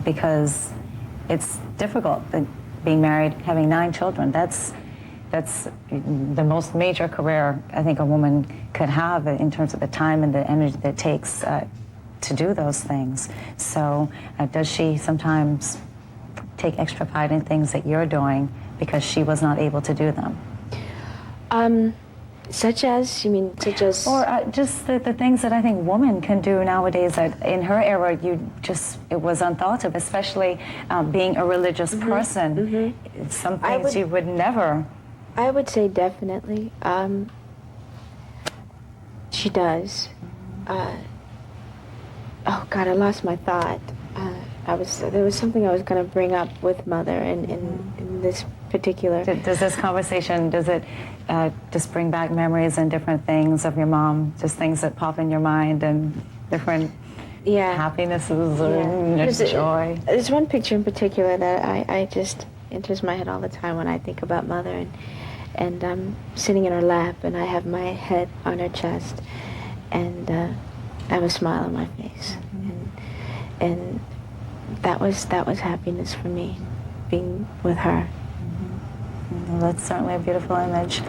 because it's difficult. Being married, having 9 children, that's the most major career I think a woman could have in terms of the time and the energy that it takes to do those things. So does she sometimes take extra pride in things that you're doing because she was not able to do them? Such as, you mean, such as? Or just the things that I think women can do nowadays that in her era, it was unthought of, especially being a religious person. Some things you would never. I would say definitely. She does. Oh God, I lost my thought. There was something I was going to bring up with Mother in this particular. Does this conversation, does it just bring back memories and different things of your mom, just things that pop in your mind and different happinesses or joy? There's one picture in particular that I just enters my head all the time when I think about Mother, and I'm sitting in her lap and I have my head on her chest and I have a smile on my face, and that was happiness for me, being with her. Well, that's certainly a beautiful image.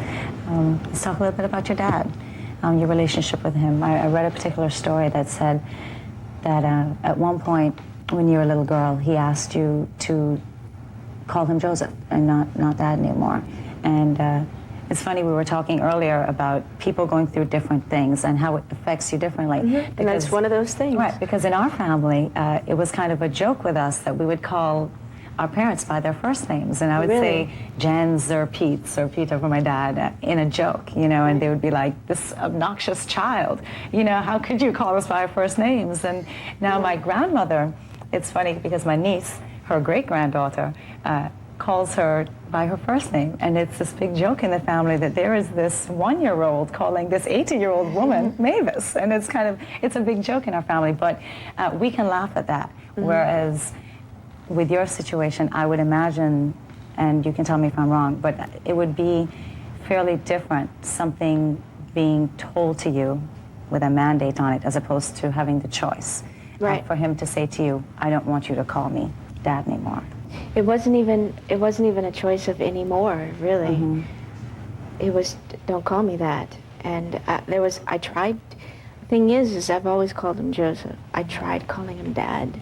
Let's talk a little bit about your dad, your relationship with him. I read a particular story that said that at one point when you were a little girl, he asked you to call him Joseph and not Dad anymore. And it's funny, we were talking earlier about people going through different things and how it affects you differently. And that's one of those things. Right, because in our family, it was kind of a joke with us that we would call our parents by their first names. And I would say Jens or Pete's or Peter for my dad in a joke, and they would be like, this obnoxious child, how could you call us by our first names? And now my grandmother, it's funny because my niece, her great-granddaughter, calls her by her first name, and it's this big joke in the family that there is this 1-year-old calling this 80-year-old woman Mavis, and it's a big joke in our family, but we can laugh at that, whereas with your situation, I would imagine, and you can tell me if I'm wrong, but it would be fairly different, something being told to you with a mandate on it as opposed to having the choice. Right. For him to say to you, I don't want you to call me Dad anymore. It wasn't even a choice of anymore, really. It was, don't call me that. And I tried, the thing is I've always called him Joseph. I tried calling him Dad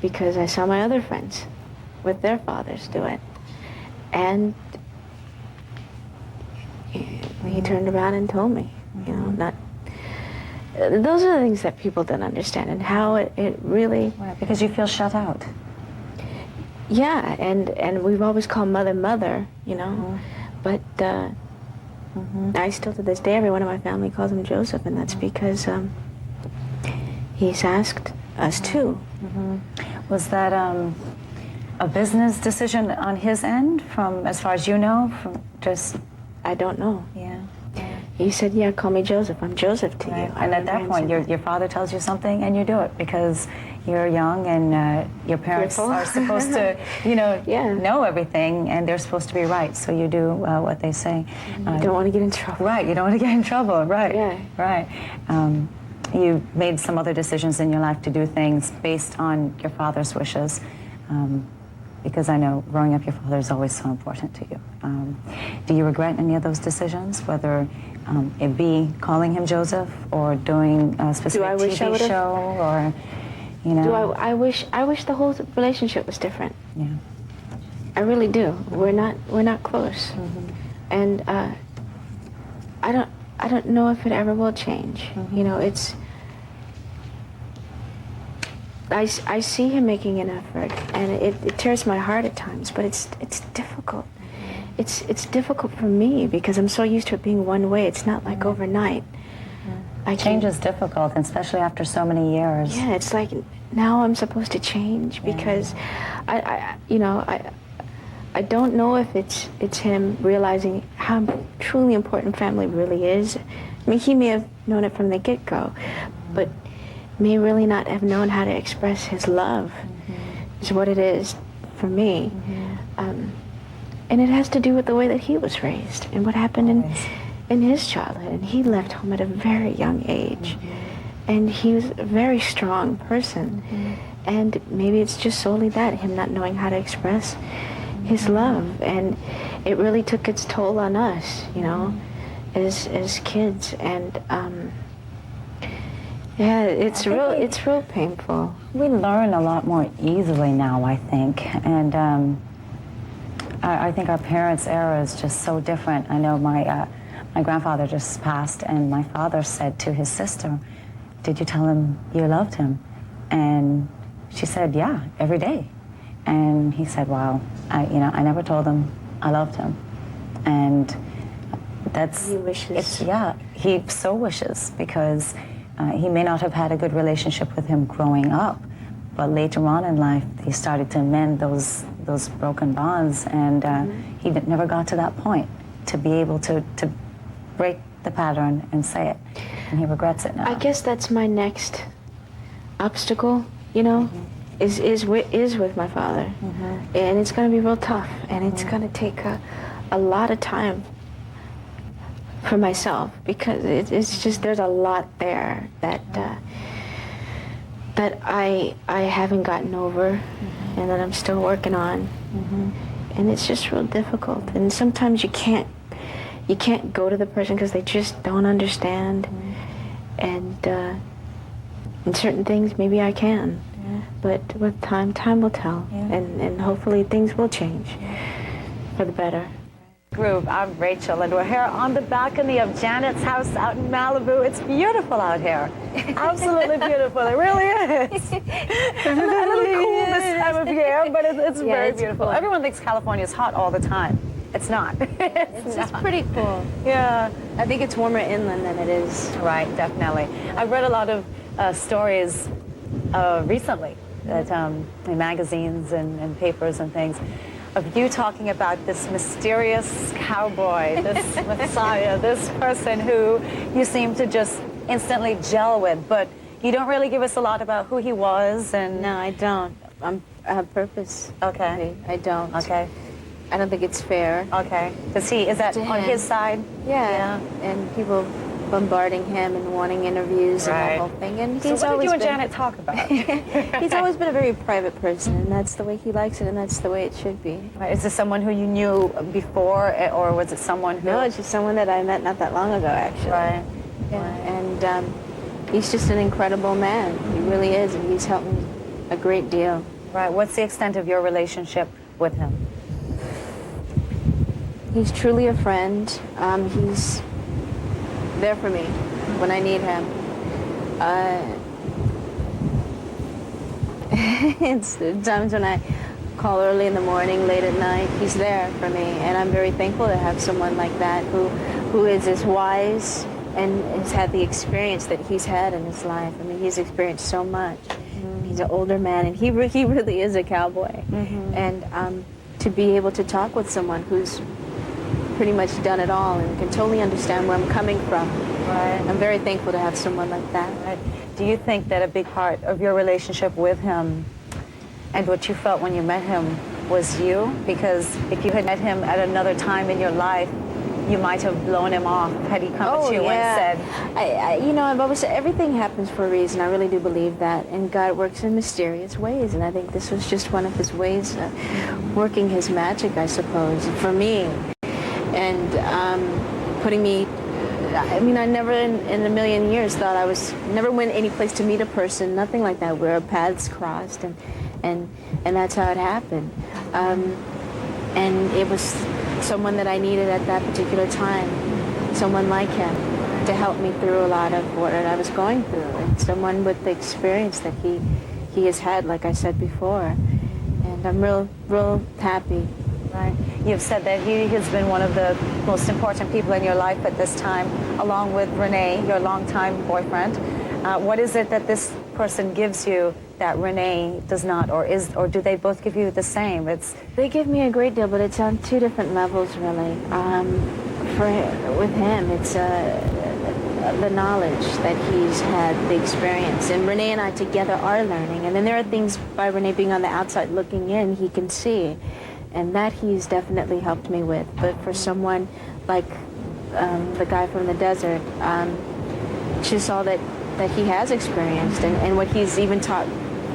because I saw my other friends with their fathers do it. And he turned around and told me, those are the things that people don't understand, and how it really... Right, because you feel shut out. Yeah, and we've always called Mother, but I still, to this day, everyone in my family calls him Joseph, and that's because he's asked us to. Was that a business decision on his end, from as far as you know, from just... I don't know. Yeah. He said, yeah, call me Joseph. I'm Joseph to you. And at that point, your father tells you something and you do it because you're young and your parents are supposed to, know everything, and they're supposed to be right. So you do what they say. You don't want to get in trouble. Right, you don't want to get in trouble. Right, yeah. Right. You made some other decisions in your life to do things based on your father's wishes. Because I know growing up, your father is always so important to you. Do you regret any of those decisions, whether it be calling him Joseph or doing a specific TV show, or I wish the whole relationship was different. Yeah. I really do. We're not close, and I don't know if it ever will change. It's. I see him making an effort, and it tears my heart at times, but it's difficult. It's difficult for me because I'm so used to it being one way. It's not like overnight. Change is difficult, especially after so many years. Yeah, it's like now I'm supposed to change because I don't know if it's him realizing how truly important family really is. I mean, he may have known it from the get-go, but may really not have known how to express his love, is what it is for me. And it has to do with the way that he was raised and what happened in his childhood. And he left home at a very young age. And he was a very strong person. And maybe it's just solely that, him not knowing how to express his love. And it really took its toll on us, you know, as kids. And yeah, it's real painful. We learn a lot more easily now, I think. And I think our parents' era is just so different. I know my grandfather just passed, and my father said to his sister, "Did you tell him you loved him?" And she said, "Yeah, every day." And he said, "Wow, I never told him I loved him." And that's... He wishes. He so wishes, because he may not have had a good relationship with him growing up, but later on in life, he started to mend those broken bonds, and he never got to that point to be able to break the pattern and say it, and he regrets it now. I guess that's my next obstacle, you know, is with my father, and it's going to be real tough, and it's going to take a lot of time for myself, because it's just, there's a lot there that I haven't gotten over, and that I'm still working on, and it's just real difficult. And sometimes you can't go to the person because they just don't understand, and certain things maybe I can, but with time will tell, and hopefully things will change for the better. Groove. I'm Rachel, and we're here on the balcony of Janet's house out in Malibu. It's beautiful out here. Absolutely beautiful. It really is. It's a little cool this time of year, but it's very beautiful. Cool. Everyone thinks California is hot all the time. It's not. It's pretty cool. Yeah. I think it's warmer inland than it is. Right, definitely. I've read a lot of stories recently that, in magazines and papers and things, of you talking about this mysterious cowboy, this messiah, this person who you seem to just instantly gel with, but you don't really give us a lot about who he was. And no, I don't. I have purpose. Okay. I don't. Okay. I don't think it's fair. Okay. Is that on his side? Yeah. And people bombarding him and wanting interviews and that whole thing. And so what did you and Janet talk about? He's always been a very private person, and that's the way he likes it, and that's the way it should be. Right. Is this someone who you knew before, or was it someone who... No, it's just someone that I met not that long ago, actually. Right. Yeah. And he's just an incredible man. He really is, and he's helped me a great deal. Right. What's the extent of your relationship with him? He's truly a friend. He's there for me when I need him. It's times when I call early in the morning, late at night, he's there for me, and I'm very thankful to have someone like that who is as wise and has had the experience that he's had in his life. I mean, he's experienced so much. He's an older man, and he really is a cowboy. And to be able to talk with someone who's pretty much done it all and can totally understand where I'm coming from. Right. I'm very thankful to have someone like that. Right. Do you think that a big part of your relationship with him and what you felt when you met him was you? Because if you had met him at another time in your life, you might have blown him off had he come to you and said... you know, I've always said everything happens for a reason. I really do believe that. And God works in mysterious ways. And I think this was just one of his ways of working his magic, I suppose, for me. And putting me, I mean, I never in a million years thought never went any place to meet a person, nothing like that, where our paths crossed, and that's how it happened. And it was someone that I needed at that particular time, someone like him, to help me through a lot of what I was going through, and someone with the experience that he has had, like I said before. And I'm real happy. Right. You've said that he has been one of the most important people in your life at this time, along with Renee, your longtime boyfriend. What is it that this person gives you that Renee does not, or do they both give you the same? They give me a great deal, but it's on two different levels, really. With him, it's the knowledge that he's had, the experience, and Renee and I together are learning. And then there are things by Renee being on the outside looking in, he can see. And that he's definitely helped me with. But for someone like the guy from the desert, just all that that he has experienced and what he's even taught,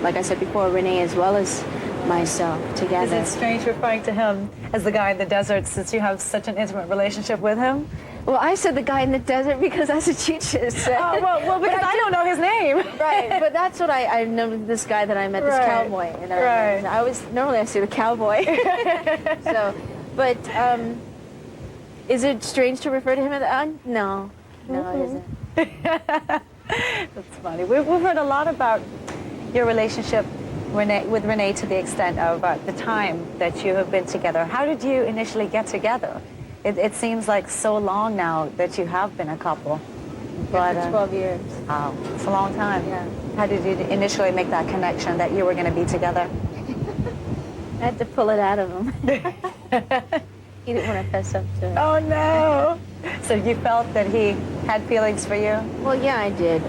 like I said before, Renee as well as myself together. Is it strange referring to him as the guy in the desert since you have such an intimate relationship with him? Well, I said the guy in the desert because that's what you just said. Oh, well because I don't know his name. Right, but that's what I know this guy that I met, this cowboy. And normally I say the cowboy. So, but is it strange to refer to him as no, it isn't. That's funny. We've heard a lot about your relationship with Renee to the extent of the time that you have been together. How did you initially get together? It seems like so long now that you have been a couple. But, for 12 years. Wow, it's a long time. Yeah. How did you initially make that connection that you were going to be together? I had to pull it out of him. He didn't want to fess up to it. Oh, no. So you felt that he had feelings for you? Well, yeah, I did.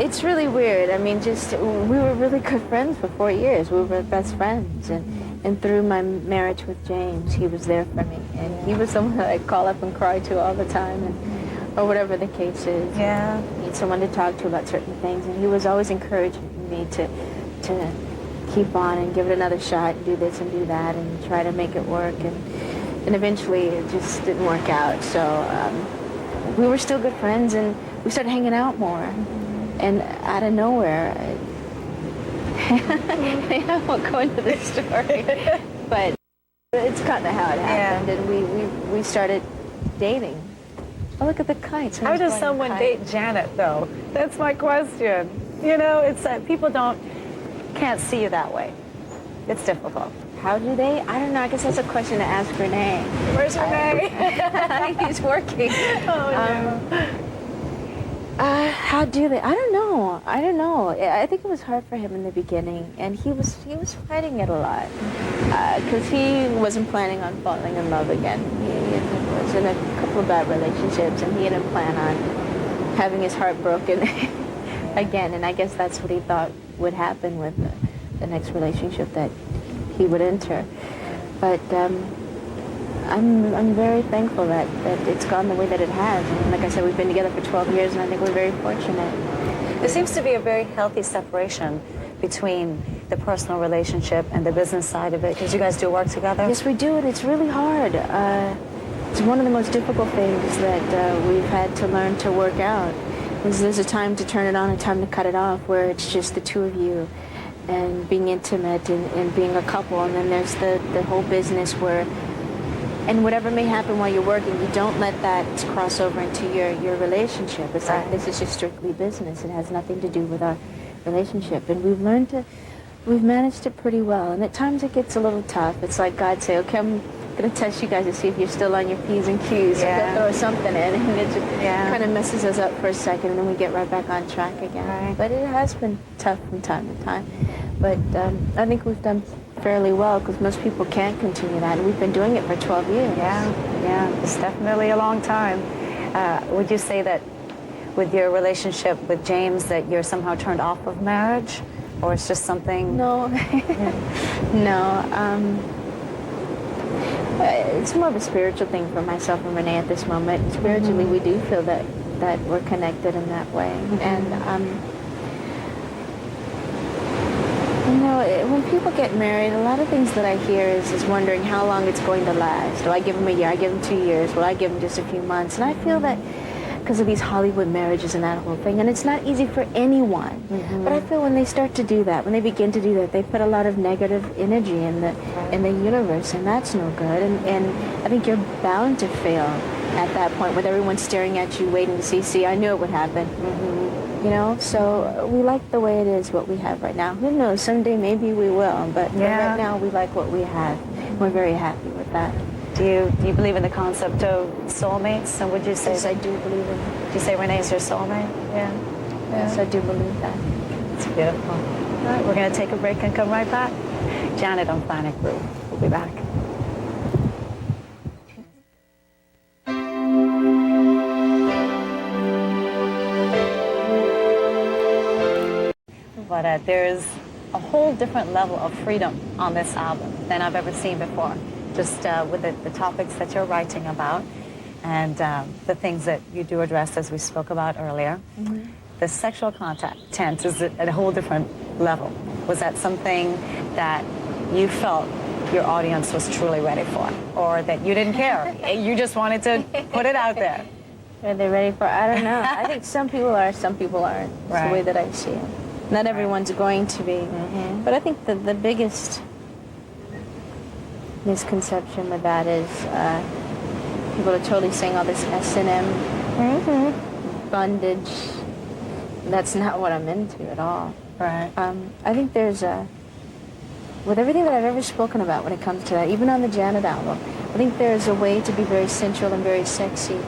It's really weird. I mean, we were really good friends for 4 years. We were best friends. And through my marriage with James, he was there for me. And he was someone that I'd call up and cry to all the time, or whatever the case is. Yeah. Need someone to talk to about certain things. And he was always encouraging me to keep on and give it another shot and do this and do that and try to make it work. And eventually it just didn't work out. So we were still good friends, and we started hanging out more. And out of nowhere, I won't go into the story, but it's kind of how it happened. And we started dating. Oh, look at the kites. How does someone date Janet, though? That's my question. You know, it's people can't see you that way. It's difficult. How do they? I don't know. I guess that's a question to ask Renee. Where's Renee? He's working. Oh, no. How do they? I don't know. I think it was hard for him in the beginning, and he was fighting it a lot because he wasn't planning on falling in love again. He was in a couple of bad relationships, and he didn't plan on having his heart broken again. And I guess that's what he thought would happen with the next relationship that he would enter. But I'm very thankful that it's gone the way that it has. And like I said, we've been together for 12 years, and I think we're very fortunate. There seems to be a very healthy separation between the personal relationship and the business side of it, because you guys do work together? Yes, we do, and it's really hard. It's one of the most difficult things that we've had to learn to work out. There's a time to turn it on and a time to cut it off, where it's just the two of you and being intimate and being a couple. And then there's the whole business where, and whatever may happen while you're working, you don't let that cross over into your relationship. It's like, this is just strictly business. It has nothing to do with our relationship. And we've managed it pretty well. And at times it gets a little tough. It's like God say, okay, I'm going to test you guys to see if you're still on your P's and Q's. Yeah. Throw something in, and it just kind of messes us up for a second, and then we get right back on track again. Right. But it has been tough from time to time. But I think we've done fairly well, because most people can't continue that, and we've been doing it for 12 years. Yeah, it's definitely a long time. Would you say that with your relationship with James that you're somehow turned off of marriage, or it's just something? No, no. It's more of a spiritual thing for myself and Renee at this moment. Spiritually, we do feel that we're connected in that way, and you know, when people get married, a lot of things that I hear is wondering how long it's going to last. Do I give them a year? I give them 2 years? Will I give them just a few months? And I feel that because of these Hollywood marriages and that whole thing, and it's not easy for anyone. But I feel when they start to do that, when they begin to do that, they put a lot of negative energy in the universe, and that's no good. And I think you're bound to fail at that point, with everyone staring at you, waiting to see, I knew it would happen. You know, so we like the way it is, what we have right now. Who knows, someday maybe we will, but right now we like what we have. We're very happy with that. Do you believe in the concept of soulmates? And would you say? Yes, I do believe in it. Do you say Renee's your soulmate? Yeah. Yes, I do believe that. It's beautiful. All right, we're going to take a break and come right back. Janet on Planet Group. We'll be back. But there's a whole different level of freedom on this album than I've ever seen before. Just with the topics that you're writing about, and the things that you do address, as we spoke about earlier. the sexual content is at a whole different level. Was that something that you felt your audience was truly ready for, or that you didn't care? You just wanted to put it out there. Are they ready for it? I don't know. I think some people are, some people aren't. It's Right. the way that I see it. Not everyone's going to be. But I think the biggest misconception with that is people are totally saying all this S&M bondage. That's not what I'm into at all. Right. I think there's with everything that I've ever spoken about when it comes to that, even on the Janet album, I think there's a way to be very sensual and very sexy.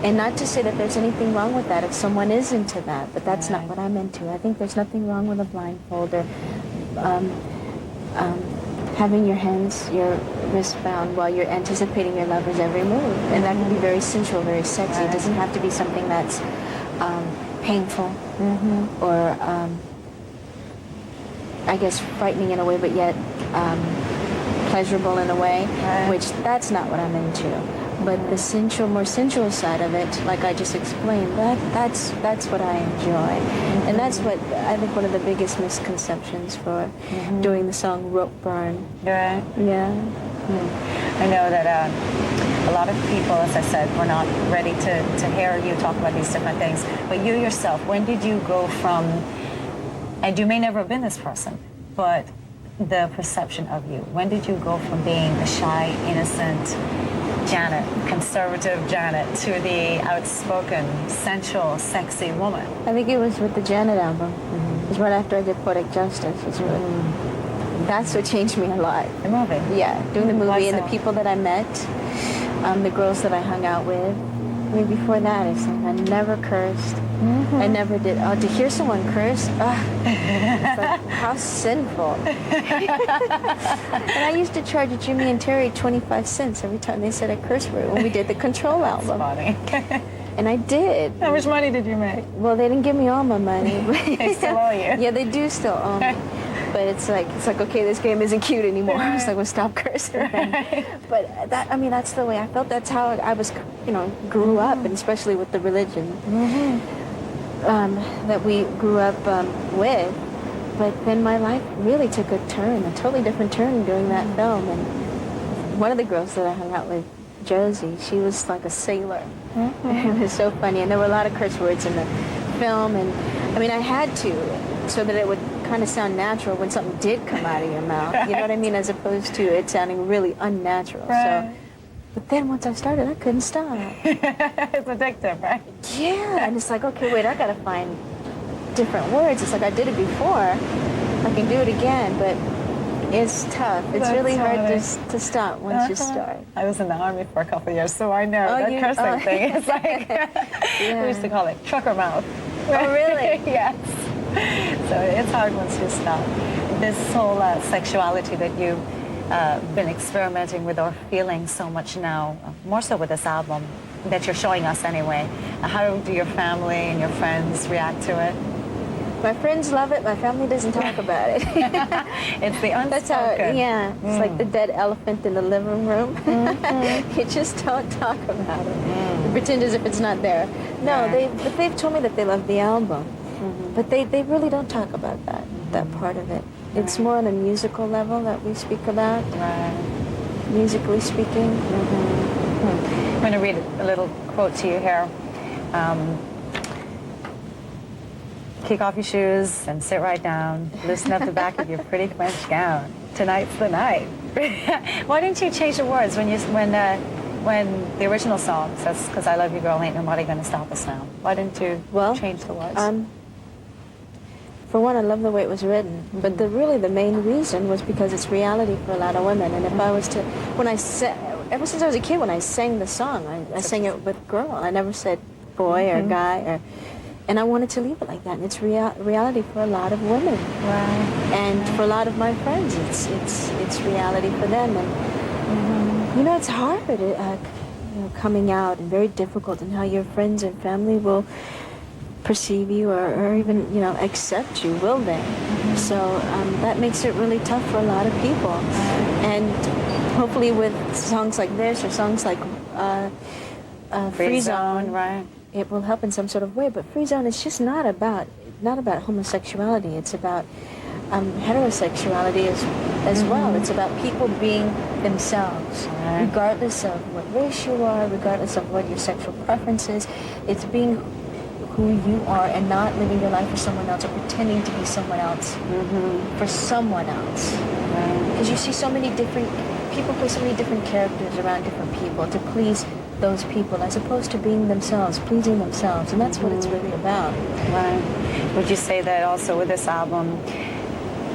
And not to say that there's anything wrong with that if someone is into that, but that's not what I'm into. I think there's nothing wrong with a blindfold or having your hands, your wrist bound while you're anticipating your lover's every move. And that can be very sensual, very sexy. It doesn't have to be something that's painful or I guess frightening in a way, but yet pleasurable in a way, which that's not what I'm into. But the sensual, more sensual side of it, like I just explained, that's what I enjoy. And that's what I think one of the biggest misconceptions for doing the song Rope Burn. Right. Yeah. I know that a lot of people, as I said, were not ready to hear you talk about these different things. But you yourself, when did you go from, and you may never have been this person, but the perception of you, when did you go from being the shy, innocent Janet, conservative Janet, to the outspoken, sensual, sexy woman? I think it was with the Janet album. It was right after I did Poetic Justice. That's what changed me a lot. The movie? Yeah, doing the movie Why and so? the people that I met, the girls that I hung out with. I mean, before that, it's like I never cursed. I never did. Oh, to hear someone curse, it's like, how sinful. And I used to charge Jimmy and Terry 25 cents every time they said a curse word when we did the Control album. Funny. And I did. How much money did you make? Well, they didn't give me all my money. They still owe you. Yeah, they do still owe me. But it's like, okay, this game isn't cute anymore. Right. It's like, well, stop cursing. Right. But that, I mean, that's the way I felt. That's how I was, grew up, and especially with the religion that we grew up with. But then my life really took a turn, a totally different turn during that film. And one of the girls that I hung out with, Josie, she was like a sailor. It was so funny. And there were a lot of curse words in the film. And I mean, I had to, so that it would kind of sound natural when something did come out of your mouth. You know what I mean? As opposed to it sounding really unnatural. Right. So, but then once I started, I couldn't stop. It's addictive, right? Yeah. And it's like, okay, wait, I got to find different words. It's like I did it before. I can do it again, but it's tough. It's That's really hard funny. to stop once you start. I was in the Army for a couple of years, so I know that cursing thing. It's like, we used to call it trucker mouth. Oh, really? Yes. So it's hard once you stop. This whole sexuality that you've been experimenting with or feeling so much now, more so with this album that you're showing us anyway, how do your family and your friends react to it? My friends love it. My family doesn't talk about it. It's the unspoken. That's how, it's like the dead elephant in the living room. You just don't talk about it. You pretend as if it's not there. No, but they've told me that they love the album. But they really don't talk about that part of it. It's more on a musical level that we speak about, musically speaking. I'm going to read a little quote to you here. Kick off your shoes and sit right down. Loosen up the back of your pretty French gown. Tonight's the night. Why didn't you change the words when the original song says, "'Cause I love you, girl, ain't nobody gonna stop us now"? Why didn't you change the words? For one, I love the way it was written, but the main reason was because it's reality for a lot of women. And if I was to, ever since I was a kid, when I sang the song, I sang it with girl. I never said boy or guy, and I wanted to leave it like that. And it's reality for a lot of women, and for a lot of my friends, it's reality for them. And it's hard, coming out, and very difficult, and how your friends and family will perceive you or even accept you, will they? So that makes it really tough for a lot of people. And hopefully with songs like this or songs like Free Zone, it will help in some sort of way. But Free Zone is just not about homosexuality. It's about heterosexuality as well. It's about people being themselves, regardless of what race you are, regardless of what your sexual preference is. It's being who you are and not living your life for someone else or pretending to be someone else for someone else. Because you see so many different people play so many different characters around different people to please those people, as opposed to being themselves, pleasing themselves, and that's what it's really about. Right. Would you say that also with this album,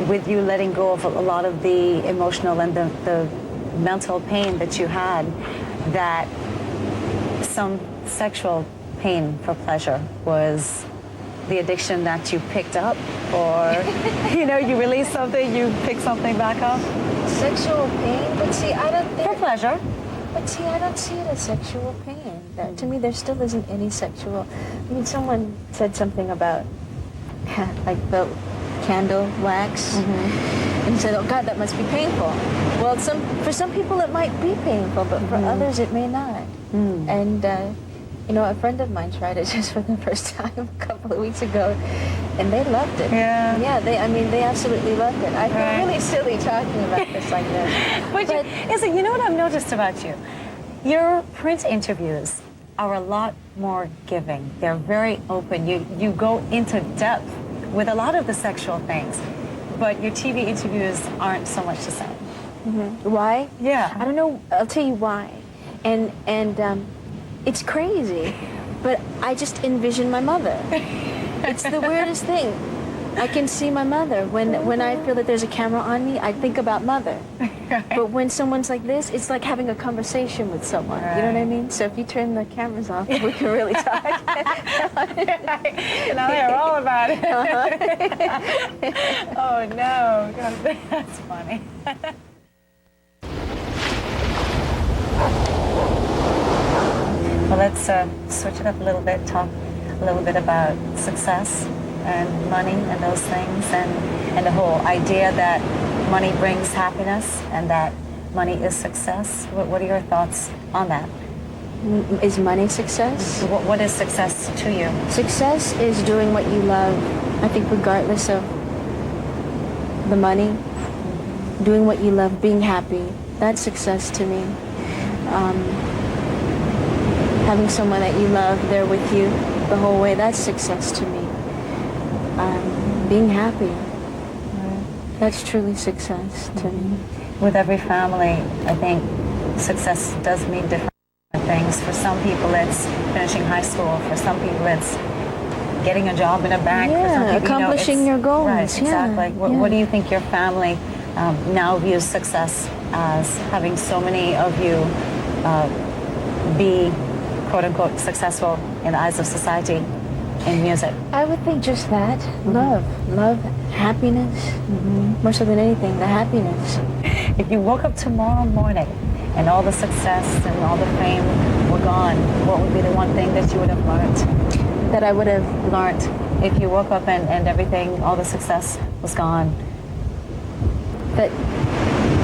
with you letting go of a lot of the emotional and the mental pain that you had, that some sexual pain for pleasure was the addiction that you picked up, or you release something, you pick something back up? Sexual pain? But see, I don't think... For pleasure. But see, I don't see it as sexual pain. To me, there still isn't any sexual... I mean, someone said something about, like, the candle wax, and said, oh, God, that must be painful. Well, for some people it might be painful, but for others it may not. And, a friend of mine tried it just for the first time a couple of weeks ago, and they loved it. Yeah, they absolutely loved it. I feel really silly talking about this like this. But you know what I've noticed about you? Your print interviews are a lot more giving. They're very open. You go into depth with a lot of the sexual things, but your TV interviews aren't so much the same. Why? Yeah. I don't know. I'll tell you why. And it's crazy, but I just envision my mother. It's the weirdest thing. I can see my mother. When I feel that there's a camera on me, I think about mother. But when someone's like this, it's like having a conversation with someone. You know what I mean? So if you turn the cameras off, we can really talk. And I'll hear all about it. Oh, no. God, that's funny. Well, let's switch it up a little bit, talk a little bit about success and money and those things, and the whole idea that money brings happiness and that money is success. What are your thoughts on that? Is money success? What is success to you? Success is doing what you love, I think, regardless of the money. Doing what you love, being happy, that's success to me. Having someone that you love there with you the whole way, that's success to me. Being happy, that's truly success to me. With every family, I think success does mean different things. For some people it's finishing high school, for some people it's getting a job in a bank, for some people, accomplishing your goals. Right, exactly. What do you think your family now views success as, having so many of you be quote-unquote successful in the eyes of society in music? I would think just that. Love, happiness, more so than anything, the happiness. If you woke up tomorrow morning and all the success and all the fame were gone, what would be the one thing that you would have learned? That I would have learned if you woke up and everything, all the success was gone? That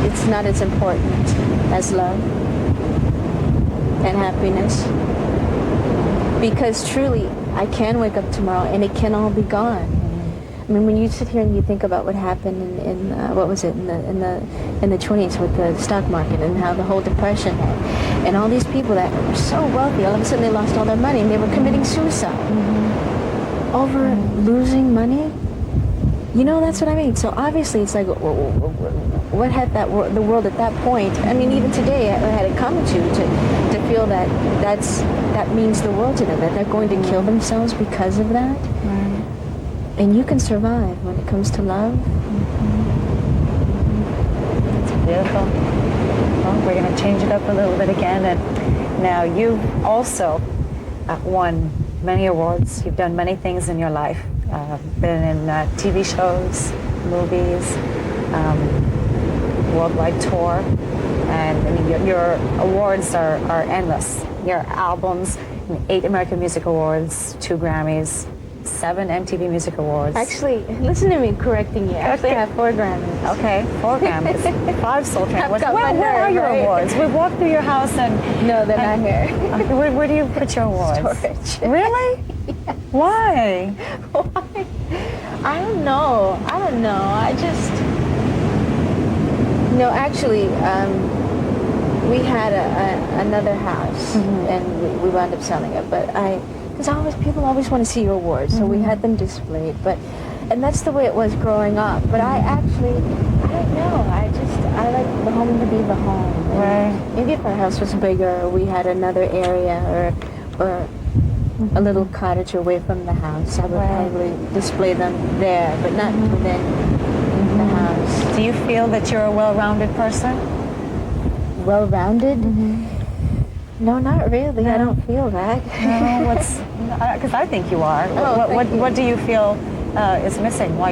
it's not as important as love and happiness. Because truly, I can wake up tomorrow and it can all be gone. I mean, when you sit here and you think about what happened in what was it, in the 20s with the stock market, and how the whole depression hit, and all these people that were so wealthy, all of a sudden they lost all their money and they were committing suicide over losing money. That's what I mean. So obviously it's like, what had the world at that point? I mean, even today, had it come to feel that that means the world to them, that they're going to kill themselves because of that. Right. And you can survive when it comes to love. It's beautiful. Well, we're going to change it up a little bit again. And now you've also won many awards. You've done many things in your life. Been in TV shows, movies, worldwide tour, and I mean, your awards are endless. Your albums, 8 American Music Awards, 2 Grammys, 7 MTV Music Awards. Actually, listen to me correcting you. Actually, I have 4 Grammys. Okay, 4 Grammys, 5 Soul Train Awards. Where are your right? awards? We walked through your house and... No, they're not here. Okay, where do you put your awards? Storage. Really? Yes. Why? Why? I don't know. I just... No, actually, we had another house, and we wound up selling it. But because people always want to see your awards, so we had them displayed. And that's the way it was growing up. But I don't know. I like the home to be the home. Right. Maybe if our house was bigger, or we had another area, or a little cottage away from the house, I would probably display them there, but not within the house. Do you feel that you're a well-rounded person? Well-rounded? No, not really. No. I don't feel that. No, because I think you are. Oh, What do you feel is missing? Why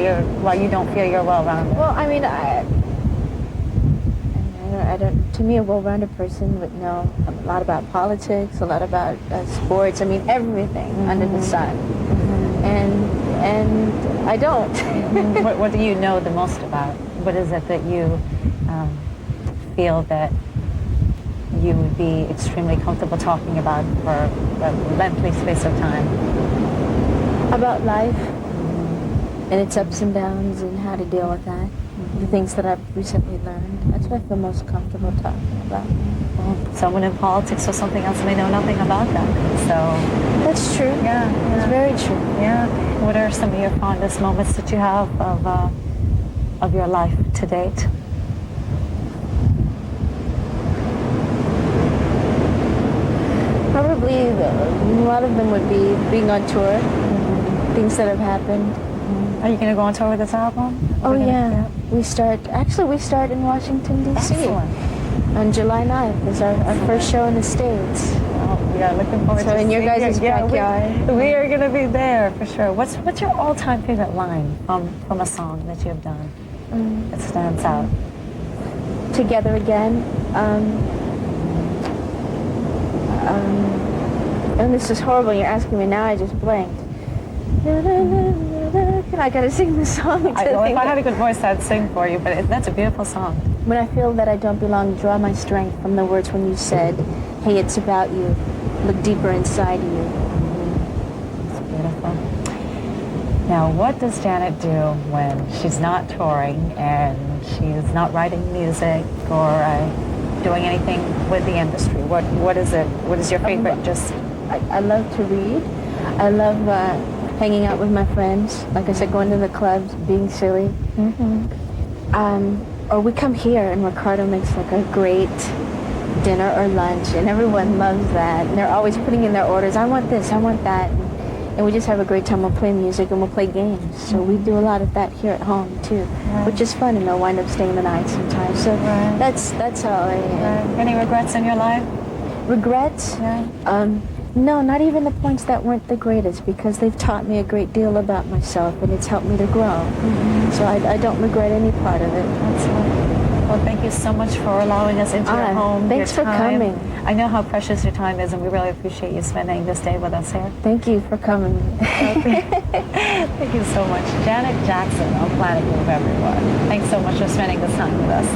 you don't feel you're well-rounded? Well, I mean, I don't. To me, a well-rounded person would know a lot about politics, a lot about sports. I mean, everything under the sun. And I don't. What do you know the most about? What is it that you feel that you would be extremely comfortable talking about for a lengthy space of time? About life and its ups and downs and how to deal with that. The things that I've recently learned. That's what I feel most comfortable talking about. Well, someone in politics or something else may know nothing about that. So that's true. Yeah, it's very true. Yeah. What are some of your fondest moments that you have of your life to date? Probably a lot of them would be being on tour, things that have happened. Are you going to go on tour with this album? Oh yeah. We start in Washington, D.C. Excellent. On July 9th is our first show in the States. Oh, we are looking forward to in your guys' backyard. We are going to be there for sure. What's your all-time favorite line from a song that you've done that stands out? Together Again. And this is horrible. You're asking me now. I just blanked. I gotta sing the song. If I had a good voice, I'd sing for you. But that's a beautiful song. When I feel that I don't belong, draw my strength from the words when you said, "Hey, it's about you. Look deeper inside you." It's beautiful. Now, what does Janet do when she's not touring and she's not writing music or doing anything with the industry? What is it? What is your favorite? I love to read. I love hanging out with my friends. Like I said, going to the clubs, being silly. Or we come here and Ricardo makes like a great dinner or lunch, and everyone loves that. And they're always putting in their orders. I want this. I want that. And we just have a great time. We'll play music and we'll play games. So we do a lot of that here at home too, which is fun. And they'll wind up staying the night sometimes. So that's how I am. Any regrets in your life? Regrets? Yeah. No, not even the points that weren't the greatest, because they've taught me a great deal about myself and it's helped me to grow. So I don't regret any part of it. Well, thank you so much for allowing us into your home. Thanks for coming. I know how precious your time is, and we really appreciate you spending this day with us here. Thank you for coming. Thank you so much. Janet Jackson on Planet Move, everyone. Thanks so much for spending this time with us.